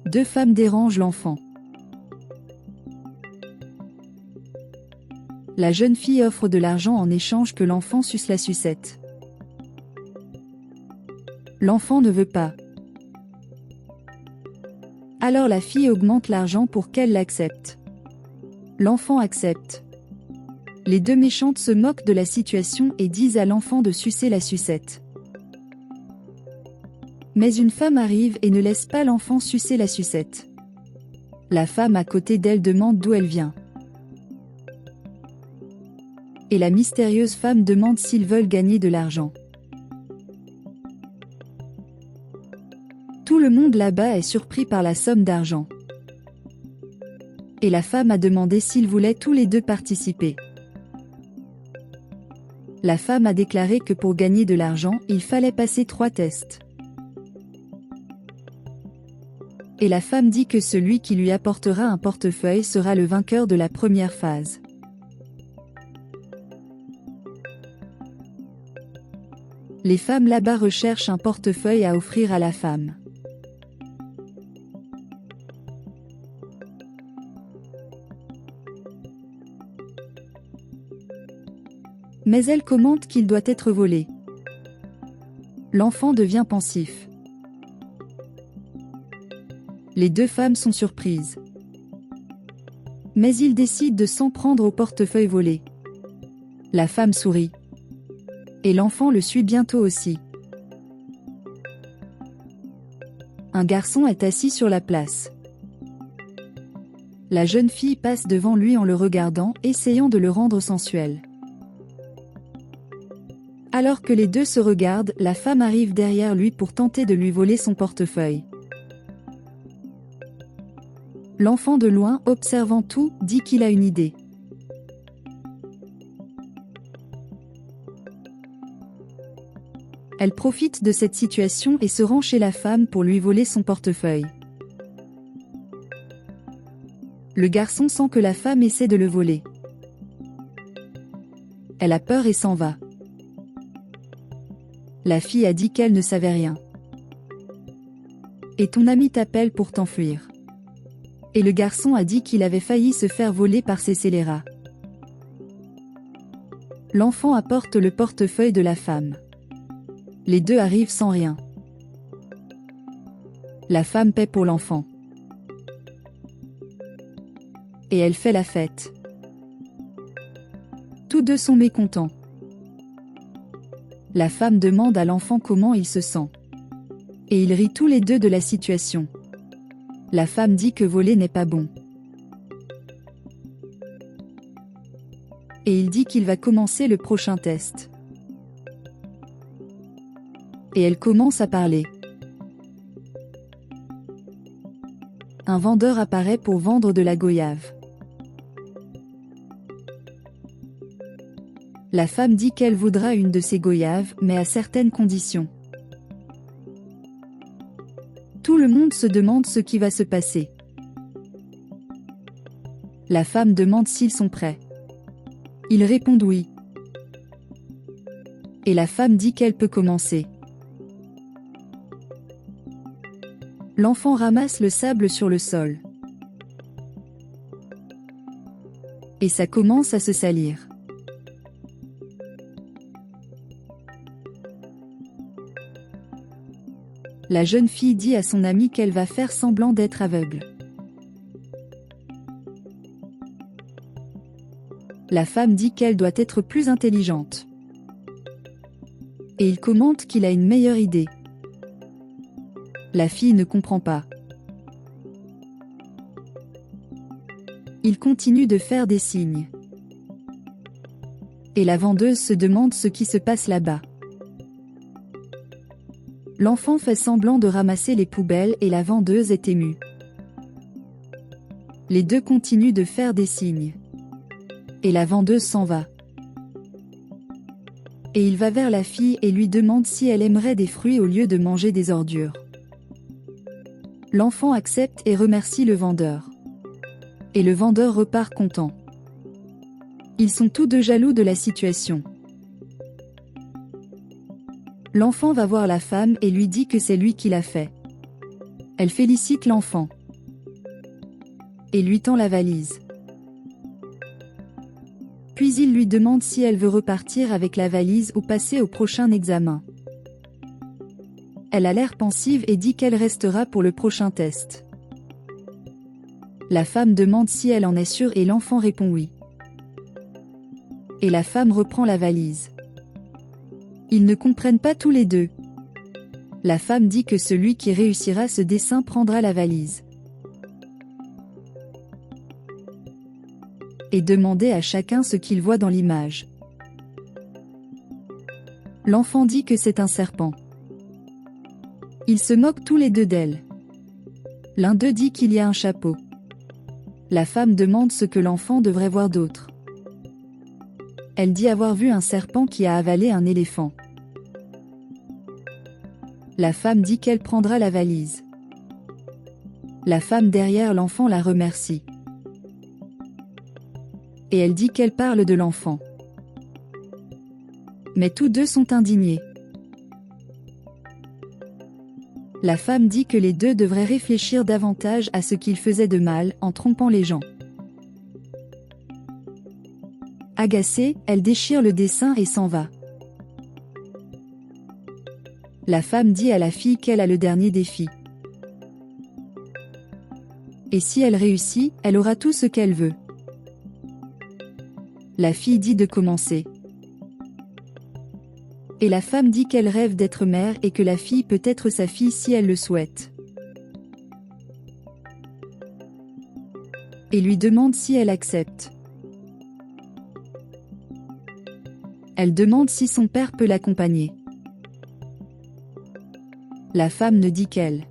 Deux femmes dérangent l'enfant. La jeune fille offre de l'argent en échange que l'enfant suce la sucette. L'enfant ne veut pas. Alors la fille augmente l'argent pour qu'elle l'accepte. L'enfant accepte. Les deux méchantes se moquent de la situation et disent à l'enfant de sucer la sucette. Mais une femme arrive et ne laisse pas l'enfant sucer la sucette. La femme à côté d'elle demande d'où elle vient. Et la mystérieuse femme demande s'ils veulent gagner de l'argent. Tout le monde là-bas est surpris par la somme d'argent. Et la femme a demandé s'ils voulaient tous les deux participer. La femme a déclaré que pour gagner de l'argent, il fallait passer 3 tests. Et la femme dit que celui qui lui apportera un portefeuille sera le vainqueur de la première phase. Les femmes là-bas recherchent un portefeuille à offrir à la femme. Mais elle commente qu'il doit être volé. L'enfant devient pensif. Les deux femmes sont surprises. Mais ils décident de s'en prendre au portefeuille volé. La femme sourit. Et l'enfant le suit bientôt aussi. Un garçon est assis sur la place. La jeune fille passe devant lui en le regardant, essayant de le rendre sensuel. Alors que les deux se regardent, la femme arrive derrière lui pour tenter de lui voler son portefeuille. L'enfant de loin, observant tout, dit qu'il a une idée. Elle profite de cette situation et se rend chez la femme pour lui voler son portefeuille. Le garçon sent que la femme essaie de le voler. Elle a peur et s'en va. La fille a dit qu'elle ne savait rien. Et ton ami t'appelle pour t'enfuir. Et le garçon a dit qu'il avait failli se faire voler par ces scélérats. L'enfant apporte le portefeuille de la femme. Les deux arrivent sans rien. La femme paie pour l'enfant. Et elle fait la fête. Tous deux sont mécontents. La femme demande à l'enfant comment il se sent. Et ils rient tous les deux de la situation. La femme dit que voler n'est pas bon. Et il dit qu'il va commencer le prochain test. Et elle commence à parler. Un vendeur apparaît pour vendre de la goyave. La femme dit qu'elle voudra une de ces goyaves, mais à certaines conditions. Tout le monde se demande ce qui va se passer. La femme demande s'ils sont prêts. Ils répondent oui. Et la femme dit qu'elle peut commencer. L'enfant ramasse le sable sur le sol. Et ça commence à se salir. La jeune fille dit à son amie qu'elle va faire semblant d'être aveugle. La femme dit qu'elle doit être plus intelligente. Et il commente qu'il a une meilleure idée. La fille ne comprend pas. Il continue de faire des signes. Et la vendeuse se demande ce qui se passe là-bas. L'enfant fait semblant de ramasser les poubelles et la vendeuse est émue. Les deux continuent de faire des signes. Et la vendeuse s'en va. Et il va vers la fille et lui demande si elle aimerait des fruits au lieu de manger des ordures. L'enfant accepte et remercie le vendeur. Et le vendeur repart content. Ils sont tous deux jaloux de la situation. L'enfant va voir la femme et lui dit que c'est lui qui l'a fait. Elle félicite l'enfant. et lui tend la valise. Puis il lui demande si elle veut repartir avec la valise ou passer au prochain examen. Elle a l'air pensive et dit qu'elle restera pour le prochain test. La femme demande si elle en est sûre et l'enfant répond oui. Et la femme reprend la valise. Ils ne comprennent pas tous les deux. La femme dit que celui qui réussira ce dessin prendra la valise. Et demandez à chacun ce qu'il voit dans l'image. L'enfant dit que c'est un serpent. Ils se moquent tous les deux d'elle. L'un d'eux dit qu'il y a un chapeau. La femme demande ce que l'enfant devrait voir d'autre. Elle dit avoir vu un serpent qui a avalé un éléphant. La femme dit qu'elle prendra la valise. La femme derrière l'enfant la remercie. Et elle dit qu'elle parle de l'enfant. Mais tous deux sont indignés. La femme dit que les deux devraient réfléchir davantage à ce qu'ils faisaient de mal en trompant les gens. Agacée, elle déchire le dessin et s'en va. La femme dit à la fille qu'elle a le dernier défi. Et si elle réussit, elle aura tout ce qu'elle veut. La fille dit de commencer. Et la femme dit qu'elle rêve d'être mère et que la fille peut être sa fille si elle le souhaite. Et lui demande si elle accepte. Elle demande si son père peut l'accompagner. La femme ne dit qu'elle.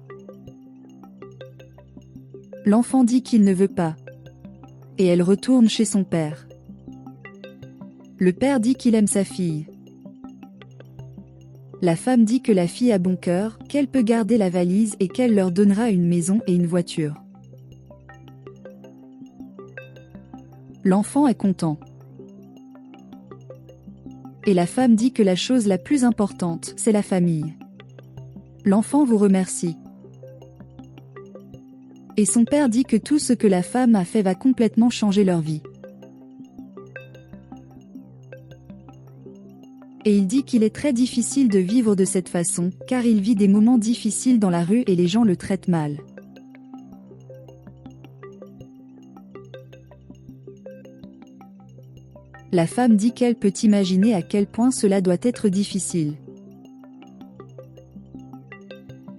L'enfant dit qu'il ne veut pas. Et elle retourne chez son père. Le père dit qu'il aime sa fille. La femme dit que la fille a bon cœur, qu'elle peut garder la valise et qu'elle leur donnera une maison et une voiture. L'enfant est content. Et la femme dit que la chose la plus importante, c'est la famille. L'enfant vous remercie. Et son père dit que tout ce que la femme a fait va complètement changer leur vie. Et il dit qu'il est très difficile de vivre de cette façon, car il vit des moments difficiles dans la rue et les gens le traitent mal. La femme dit qu'elle peut imaginer à quel point cela doit être difficile.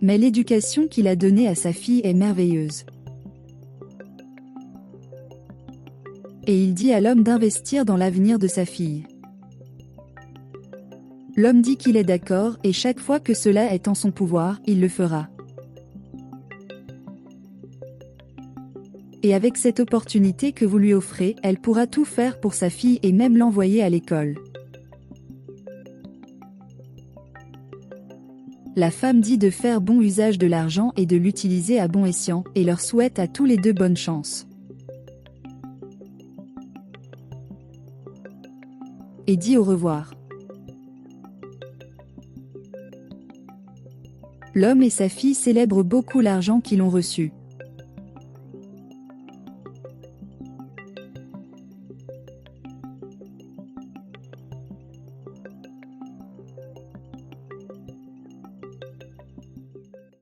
Mais l'éducation qu'il a donnée à sa fille est merveilleuse. Et il dit à l'homme d'investir dans l'avenir de sa fille. L'homme dit qu'il est d'accord et chaque fois que cela est en son pouvoir, il le fera. Et avec cette opportunité que vous lui offrez, elle pourra tout faire pour sa fille et même l'envoyer à l'école. La femme dit de faire bon usage de l'argent et de l'utiliser à bon escient, et leur souhaite à tous les deux bonne chance. Et dit au revoir. L'homme et sa fille célèbrent beaucoup l'argent qu'ils ont reçu.